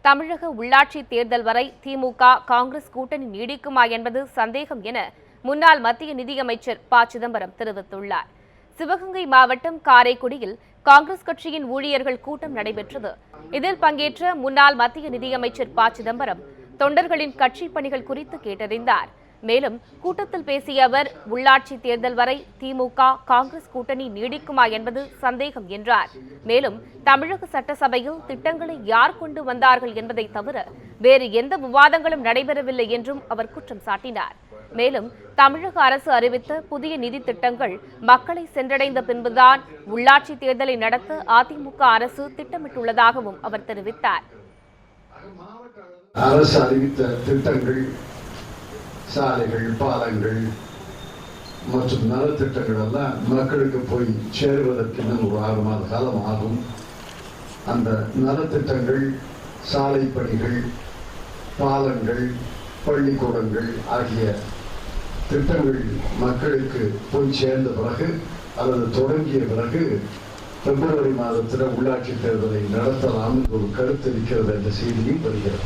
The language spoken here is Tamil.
தமிழக உள்ளாட்சி தேர்தல் வரை திமுக காங்கிரஸ் கூட்டணி நீடிக்குமா என்பது சந்தேகம் என முன்னாள் மத்திய நிதியமைச்சர் ப. சிதம்பரம் தெரிவித்துள்ளார். சிவகங்கை மாவட்டம் காரைக்குடியில் காங்கிரஸ் கட்சியின் ஊழியர்கள் கூட்டம் நடைபெற்றது. இதில் பங்கேற்ற முன்னாள் மத்திய நிதியமைச்சர் ப. சிதம்பரம் தொண்டர்களின் கட்சி பணிகள் குறித்து கேட்டறிந்தார். மேலும் கூட்டத்தில் பேசிய அவர், உள்ளாட்சி தேர்தல் வரை திமுக காங்கிரஸ் கூட்டணி நீடிக்குமா என்பது சந்தேகம் என்றார். மேலும் தமிழக சட்டசபையில் திட்டங்களை யார் கொண்டு வந்தார்கள் என்பதை தவிர வேறு எந்த விவாதங்களும் நடைபெறவில்லை என்றும் அவர் குற்றம் சாட்டினார். மேலும் தமிழக அரசு அறிவித்த புதிய நிதி திட்டங்கள் மக்களை சென்றடைந்த பின்புதான் உள்ளாட்சி தேர்தலை நடத்த அதிமுக அரசு திட்டமிட்டுள்ளதாகவும் அவர் தெரிவித்தார். அரசு அறிவித்த திட்டங்கள், சாலைகள், பாலங்கள் மற்றும் நலத்திட்டங்கள் எல்லாம் மக்களுக்கு போய் சேருவதற்கு இன்னும் ஒரு 6 மாத காலம் ஆகும். அந்த நலத்திட்டங்கள், சாலை பணிகள், பாலங்கள், பள்ளிக்கூடங்கள் ஆகிய திட்டங்கள் மக்களுக்கு போய் சேர்ந்த பிறகு அல்லது தொடங்கிய பிறகு பிப்ரவரி மாதத்தில் உள்ளாட்சி தேர்தலை நடத்தலாம் ஒரு கருத்து இருக்கிறது என்ற செய்தியும் வருகிறது.